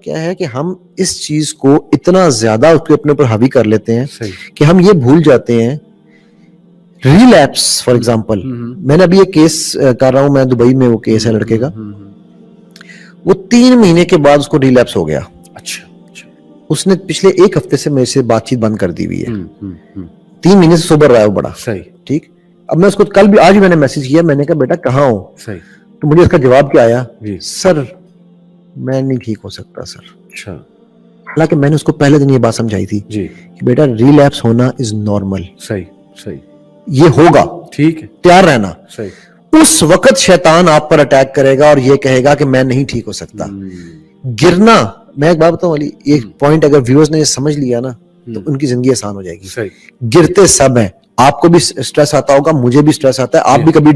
کیا ہے کہ ہم اس چیز کو اتنا زیادہ اس کے اپنے اوپر حاوی کر لیتے ہیں کہ ہم یہ بھول جاتے ہیں. ریلیپس فار ایگزامپل, میں نے ابھی ایک کیس کر رہا ہوں میں دبئی میں, وہ کیس ہے لڑکے کا, وہ 3 مہینے کے بعد اس کو ریلیپس ہو گیا. اچھا, اس نے پچھلے 1 ہفتے سے میرے سے بات چیت بند کر دی ہوئی ہے. 3 مہینے سے سوبر رہا ہے وہ بڑا. صحیح, ٹھیک. اب میں اس کو کل بھی, آج بھی میں نے میسج کیا, میں نے کہا بیٹا کہاں ہو, تو مجھے اس کا جواب کیا آیا, سر میں نہیں ٹھیک ہو سکتا سر. اچھا, حالانکہ میں نے اس کو پہلے دن یہ بات سمجھائی تھی کہ بیٹا ریلیپس ہونا از نارمل. صحیح صحیح, یہ ہوگا, ٹھیک ہے, تیار رہنا. صحیح, اس وقت شیطان آپ پر اٹیک کرے گا اور یہ کہے گا کہ میں نہیں ٹھیک ہو سکتا. گرنا, میں ایک بات بتاؤں علی, ایک پوائنٹ اگر ویورز نے یہ سمجھ لیا نا تو ان کی زندگی آسان ہو جائے گی. گرتے سب ہیں, آپ کو بھی سٹریس آتا ہوگا, مجھے بھی سٹریس آتا ہے, آپ بھی کبھی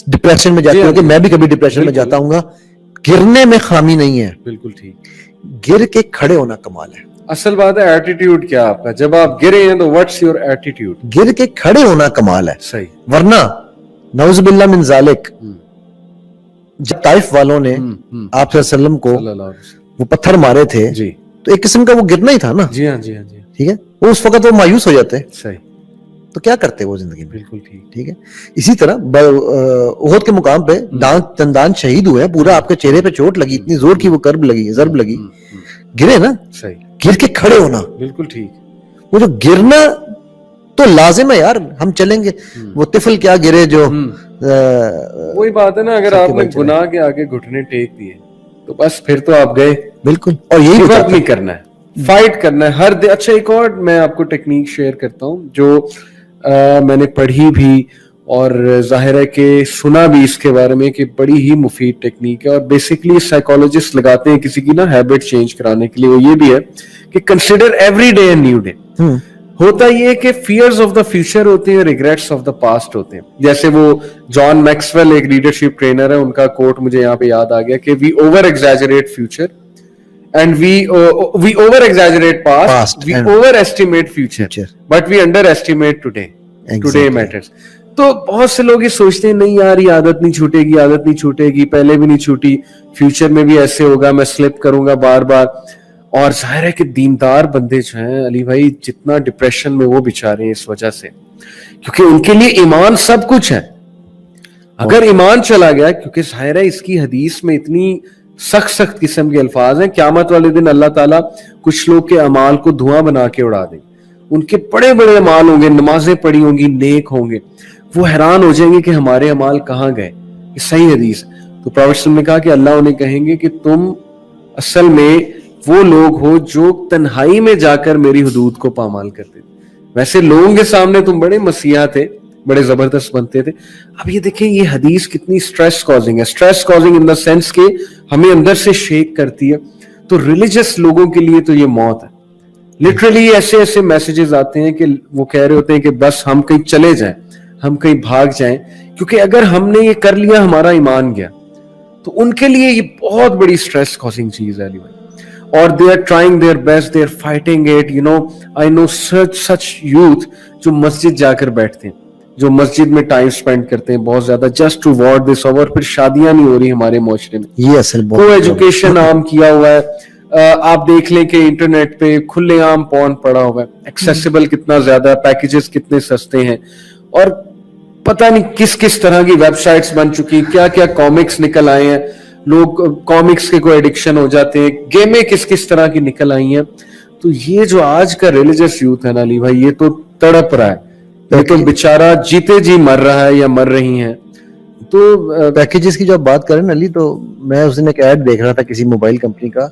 ڈپریشن میں جاتے ہو, کہ میں بھی کبھی ڈپریشن میں جاتا ہوں گا. گرنے میں خامی نہیں ہے, بالکل ٹھیک, گر کے کھڑے ہونا کمال ہے. اصل بات ہے ایٹیٹیوڈ کیا آپ کا, جب آپ گرے ہیں تو واٹس یور ایٹیٹیوڈ. گر کے کھڑے ہونا کمال ہے. صحیح, ورنہ نعوذ باللہ من ذالک, جب طائف والوں نے آپ صلی اللہ علیہ وسلم کو وہ پتھر مارے تھے تو ایک قسم کا وہ گرنا ہی تھا نا. جی ہاں جی ہاں جی, ٹھیک ہے, وہ اس وقت وہ مایوس ہو جاتے. صحیح, تو کیا کرتے وہ زندگی میں. بالکل ٹھیک ہے. اسی طرح احد کے مقام پہ دندان شہید ہوئے, پورا آپ کے چہرے پہ چوٹ لگی, اتنی زور کی وہ کرب لگی, ضرب لگی, گرے نا. صحیح, گر کے کھڑے ہونا, بالکل ٹھیک. وہ جو گرنا تو لازم ہے یار, ہم چلیں گے, وہ طفل کیا گرے جو, وہی بات ہے نا, اگر آپ نے گناہ کے آگے گھٹنے ٹیک دیے تو بس پھر تو آپ گئے. بالکل, اور یہی بات نہیں کرنا ہے, فائٹ کرنا ہے ہر دن. اچھا, ایک اور میں آپ کو ٹیکنیک شیئر کرتا ہوں جو میں نے پڑھی بھی اور ظاہر ہے کہ سنا بھی اس کے بارے میں, کہ بڑی ہی مفید ٹیکنیک ہے, اور بیسکلی سائیکالوجسٹ لگاتے ہیں کسی کی نا ہیبٹ چینج کرانے کے لیے. وہ یہ بھی ہے کہ consider every day a new day. ہوتا یہ کہ فیئرز آف دا فیوچر ہوتے ہیں, ریگریٹس آف دا پاسٹ ہوتے ہیں. جیسے وہ جان میکسویل ایک لیڈرشپ ٹرینر ہے, ان کا کوٹ مجھے یہاں پہ یاد آ گیا کہ we over exaggerate future and we over exaggerate past, we overestimate future, but we underestimate today. Today matters. تو بہت سے لوگ یہ سوچتے ہیں نہیں یار یہ عادت نہیں چھوٹے گی, عادت نہیں چھوٹے گی, پہلے بھی نہیں چھوٹی, فیوچر میں بھی ایسے ہوگا, میں سلپ کروں گا بار بار. اور ظاہر ہے کہ دیندار بندے جو ہیں علی بھائی, جتنا ڈپریشن میں وہ بیچارے ہیں اس وجہ سے, کیونکہ ان کے لیے ایمان سب کچھ ہے. اگر ایمان چلا گیا, کیونکہ ظاہر ہے اس کی حدیث میں اتنی سخت قسم کے الفاظ ہیں, قیامت والے دن اللہ تعالیٰ کچھ لوگ کے اعمال کو دھواں بنا کے اڑا دیں. ان کے بڑے بڑے اعمال ہوں گے, نمازیں پڑھی ہوں گی, نیک ہوں گے, وہ حیران ہو جائیں گے کہ ہمارے اعمال کہاں گئے. یہ صحیح حدیث. تو پروفیٹ صلی اللہ علیہ وسلم نے کہا کہ اللہ انہیں کہیں گے کہ تم اصل میں وہ لوگ ہو جو تنہائی میں جا کر میری حدود کو پامال کرتے تھے. ویسے لوگوں کے سامنے تم بڑے مسیحا تھے, بڑے زبردست بنتے تھے. اب یہ دیکھیں یہ حدیث کتنی سٹریس کازنگ ہے. Stress causing in the sense کہ ہمیں اندر سے شیک کرتی ہے. تو ریلیجس لوگوں کے لیے تو یہ موت ہے. لٹرلی ایسے ایسے میسیجز آتے ہیں کہ وہ کہہ رہے ہوتے ہیں کہ بس ہم کہیں چلے جائیں, ہم کہیں بھاگ جائیں, کیونکہ اگر ہم نے یہ کر لیا ہمارا ایمان گیا. تو ان کے لیے یہ بہت بڑی سٹریس کازنگ چیز ہے. اور they are trying their best, they are fighting it, you know. I know such youth جو مسجد جا کر بیٹھتے ہیں, جو مسجد میں ٹائم سپینڈ کرتے ہیں بہت زیادہ, جسٹ ٹو وارڈ دس. اور پھر شادیاں نہیں ہو رہی ہمارے معاشرے میں, یہ اصل کو ایجوکیشن عام کیا ہوا ہے. آپ دیکھ لیں کہ انٹرنیٹ پہ کھلے عام پورن پڑا ہوا ہے, ایکسیسیبل کتنا زیادہ, پیکیجز کتنے سستے ہیں, اور پتہ نہیں کس کس طرح کی ویب سائٹس بن چکی, کیا کیا کامکس نکل آئے ہیں. لوگ کامکس کے کوئی ایڈکشن ہو جاتے ہیں, گیمیں کس کس طرح کی نکل آئی ہیں. تو یہ جو آج کا ریلیجس یوتھ ہے نا علی بھائی, یہ تو تڑپ رہا ہے, لیکن بیچارہ جیتے جی مر رہا ہے یا مر رہی ہیں. تو پیکیجز کی جو بات کریں نا علی, تو میں اس دن ایک ایڈ دیکھ رہا تھا کسی موبائل کمپنی کا,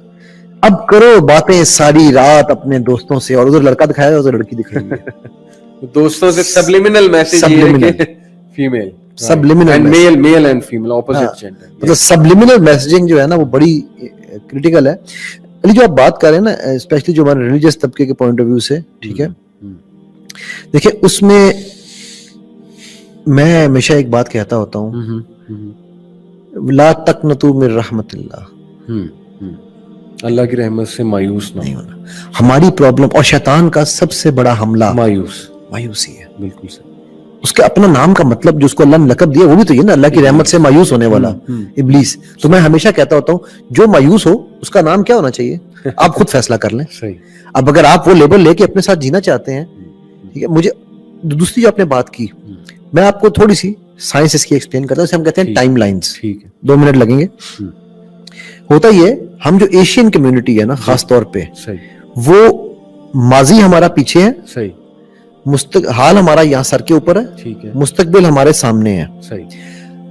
اب کرو باتیں ساری رات اپنے دوستوں سے, اور ادھر لڑکا دکھایا ادھر لڑکی دکھائی ہے. دوستوں سے سبلیمنل میسج یہ ہے کہ female subliminal male and female opposite gender, مطلب سبلیمنل میسجنگ جو ہے نا وہ بڑی کریٹیکل ہے. علی جو آپ بات کر رہے ہیں نا, اسپیشلی جو ہمارے ریلیجیس طبقے کے پوائنٹ آف ویو سے, ٹھیک ہے, دیکھیں اس میں میں ہمیشہ ایک بات کہتا ہوتا ہوں, لا تقنطوا من رحمت اللہ, اللہ کی رحمت سے مایوس نہیں ہونا. ہماری پرابلم اور شیطان کا سب سے بڑا حملہ مایوسی ہے. بالکل صحیح. اس کے اپنا نام کا مطلب جو اس کو اللہ نے لقب دیا وہ بھی تو یہ نا اللہ کی رحمت سے مایوس ہونے والا ابلیس. تو میں ہمیشہ کہتا ہوتا ہوں جو مایوس ہو اس کا نام کیا ہونا چاہیے, آپ خود فیصلہ کر لیں. اب اگر آپ وہ لیبل لے کے اپنے ساتھ جینا چاہتے ہیں, ٹھیک ہے. مجھے دوسری جو آپ نے بات کی, میں آپ کو تھوڑی سی سائنس اس کی ایکسپلین کرتا ہوں, اسے ہم کہتے ہیں ٹائم لائنز. 2 منٹ لگیں گے. ہوتا یہ ہم جو ایشین کمیونٹی ہے نا خاص طور پہ, وہ ماضی ہمارا پیچھے ہے, حال ہمارا یہاں سر کے اوپر ہے, مستقبل ہمارے سامنے ہے.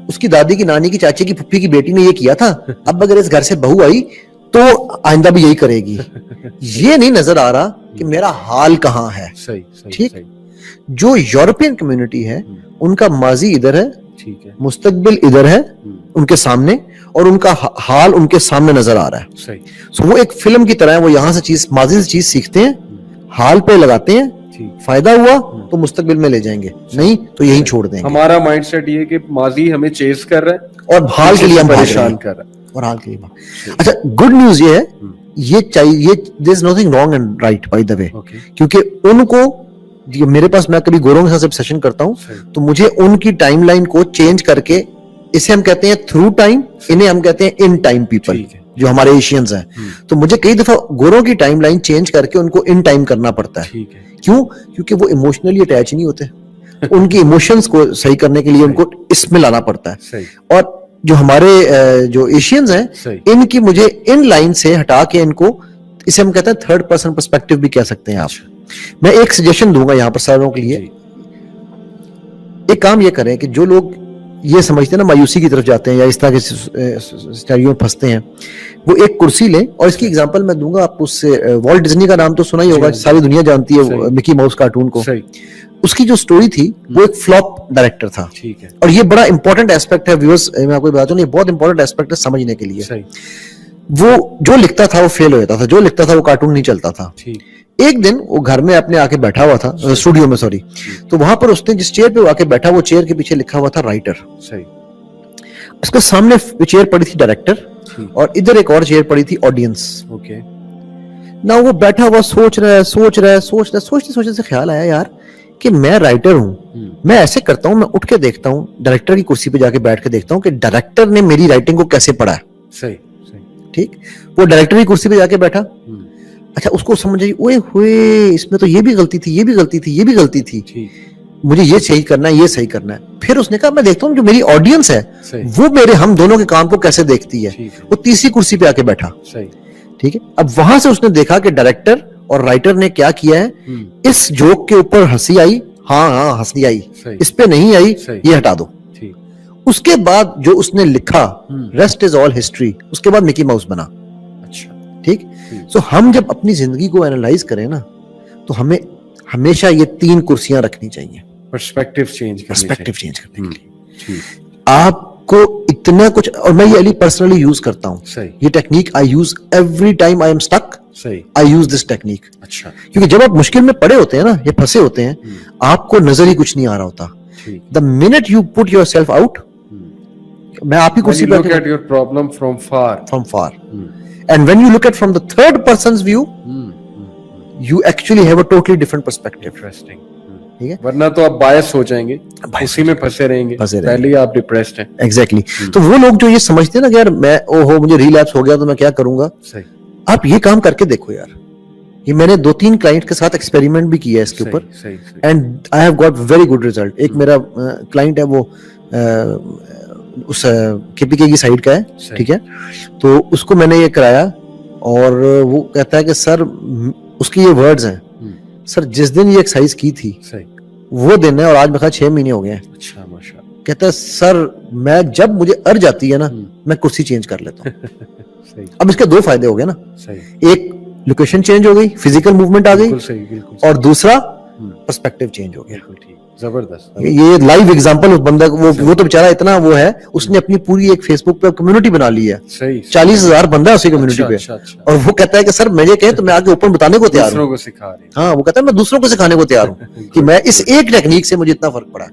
اس کی دادی کی, نانی کی, چاچی کی, پھپھی کی بیٹی نے یہ کیا تھا, اب اگر اس گھر سے بہو آئی تو آئندہ بھی یہی کرے گی. یہ نہیں نظر آ رہا کہ میرا حال کہاں ہے. ٹھیک. جو یورپین کمیونٹی ہے ان کا ماضی ادھر ہے, مستقبل ادھر ہے ان کے سامنے, اور ان کا حال ان کے سامنے نظر آ رہا ہے. سو وہ ایک فلم کی طرح ہے, وہ یہاں سے چیز, ماضی سے چیز سیکھتے ہیں, حال پہ لگاتے ہیں, فائدہ ہوا تو مستقبل میں لے جائیں گے, نہیں تو یہی چھوڑ دیں گے. ہمارا مائنڈ سیٹ یہ کہ ماضی ہمیں چیز کر رہا ہے اور حال کے لیے ہم پریشان کر رہے ہیں, اور حال کے لیے. اچھا, گڈ نیوز یہ ہے, یہ چاہیے, there is nothing wrong and right by the way, کیونکہ ان کو میرے پاس, میں کبھی گوروں کے ساتھ سیشن کرتا ہوں تو مجھے ان کی ٹائم لائن کو چینج کر کے, اسے ہم کہتے ہیں تھرو ٹائم, انہیں ہم کہتے ہیں ان ٹائم پیپل جو ہمارے ایشینز ہیں. تو مجھے کئی دفعہ گوروں کی ٹائم لائن چینج کر کے ان کو ان ٹائم کرنا پڑتا ہے. کیوں؟ کیونکہ وہ ایموشنلی اٹیچ نہیں ہوتے, ان کی ایموشنز کو صحیح کرنے کے لیے ان کو اس میں لانا پڑتا ہے. اور جو ہمارے جو ایشینز ہیں ان کی مجھے ان لائن سے ہٹا کے ان کو, اسے ہم کہتے ہیں تھرڈ پرسن پرسپیکٹو بھی کہہ سکتے ہیں آپ. میں ایک سجیشن دوں گا یہاں پر ساروں کے لیے, ایک کام یہ کریں کہ جو لوگ یہ سمجھتے ہیں نا مایوسی کی طرف جاتے ہیں یا اس طرح کے سٹیریو میں پھنستے ہیں, وہ ایک کرسی لیں. اور اس کی ایگزامپل میں دوں گا آپ, اس سے والٹ ڈزنی کا نام تو سنا ہی ہوگا, ساری دنیا جانتی ہے مکی ماؤس کارٹون کو. اس کی جو سٹوری تھی وہ ایک فلاپ ڈائریکٹر تھا, اور یہ بڑا امپورٹنٹ ایسپیکٹ ہے ویورز, میں آپ کو بتاتا ہوں, یہ بہت امپورٹنٹ ایسپیکٹ ہے سمجھنے کے لیے. وہ جو لکھتا تھا وہ فیل ہو جاتا تھا, جو لکھتا تھا وہ کارٹون نہیں چلتا تھا. ایک دن وہ گھر میں اپنے آ کے بیٹھا ہوا تھا, اسٹوڈیو میں سوری, تو وہاں پر اس نے جس چیئر پہ آ کے بیٹھا, وہ چیئر کے پیچھے لکھا ہوا تھا رائٹر. اس کے سامنے چیئر پڑی تھی ڈائریکٹر, اور ادھر ایک اور چیئر پڑی تھی آڈینس. نہ وہ بیٹھا ہوا سوچ رہا ہے, سوچتے سے خیال آیا یار کہ میں رائٹر ہوں, میں ایسے کرتا ہوں, میں اٹھ کے دیکھتا ہوں ڈائریکٹر کی کرسی پہ جا کے بیٹھ کے دیکھتا ہوں کہ ڈائریکٹر نے میری رائٹنگ کو کیسے پڑھا ہے. ٹھیک, وہ ڈائریکٹر کی کرسی پہ جا کے بیٹھا. اچھا, اس کو سمجھ آئی, اوئے ہوئے اس میں تو یہ بھی غلطی تھی, یہ بھی غلطی تھی, یہ بھی غلطی تھی, مجھے یہ صحیح کرنا ہے, یہ صحیح کرنا ہے. پھر اس نے کہا میں دیکھتا ہوں جو میری آڈینس ہے وہ میرے ہم دونوں کے کام کو کیسے دیکھتی ہے. وہ تیسری کرسی پہ آ کے بیٹھا. ٹھیک ہے, اب وہاں سے اس نے دیکھا کہ ڈائریکٹر اور رائٹر نے کیا کیا ہے, اس جوک کے اوپر ہنسی آئی, ہاں ہنسی آئی, اس پہ نہیں آئی, یہ ہٹا دو. اس کے بعد جو اس نے لکھا, ریسٹ از آل ہسٹری, اس کے بعد مکی ماؤس بنا. ٹھیک. سو ہم جب اپنی زندگی کو اینالائز کریں نا, تو ہمیں ہمیشہ یہ 3 کرسیاں رکھنی چاہیے, پرسپیکٹو چینج کرنے کے لیے. آپ کو اتنا کچھ, اور میں یہ علی پرسنلی یوز کرتا ہوں یہ technique, I use every time I am stuck, I use this technique. کیونکہ جب آپ مشکل میں پڑے ہوتے ہیں نا, یہ پھنسے ہوتے ہیں, آپ کو نظر ہی کچھ نہیں آ رہا ہوتا. The moment you put yourself out, میں آپ کی کرسی پہ, from far. And when you look at from the third person's view, you actually have a totally different perspective. Interesting. ورنہ تو آپ باعث ہو جائیں گے, اسی میں پھنسے رہیں گے, پہلے ہی آپ ڈپریسڈ ہیں. Exactly. تو وہ لوگ جو یہ سمجھتے ہیں نا کہ یار میں مجھے ریلیپس ہو گیا تو میں کیا کروں گا, آپ یہ کام کر کے دیکھو یار. یہ میں نے 2-3 کلائنٹ کے ساتھ ایکسپیریمنٹ بھی کیا ہے اس کے اوپر, and I have got very good result. ایک میرا کلائنٹ ہے, وہ اس کے پی کے کی سائڈ کا ہے, ٹھیک ہے, تو اس کو میں نے یہ کرایا, اور وہ کہتا ہے کہ سر, اس کی یہ ورڈز ہیں, سر جس دن یہ ایکسرسائز کی تھی وہ دن ہے, اور آج میرے 6 مہینے ہو گئے ہیں. کہتا ہے سر میں جب مجھے ارج آتی ہے نا, میں کرسی چینج کر لیتا ہوں. اب اس کے 2 فائدے ہو گئے نا, ایک لوکیشن چینج ہو گئی, فزیکل موومنٹ آ گئی, اور دوسرا پرسپیکٹو چینج ہو گیا. زبردست. یہ لائیو ایگزامپل اس بندہ, وہ تو بیچارہ اتنا وہ ہے, اس نے اپنی پوری ایک فیس بک پہ کمیونٹی بنا لی ہے, 40,000 بندہ ہے اسی کمیونٹی پہ, اور وہ کہتا ہے کہ سر مجھے کہیں تو میں آگے اوپن بتانے کو تیار ہوں. ہاں, وہ کہتا ہے میں دوسروں کو سکھانے کو تیار ہوں کہ میں اس ایک ٹیکنیک سے مجھے اتنا فرق پڑا.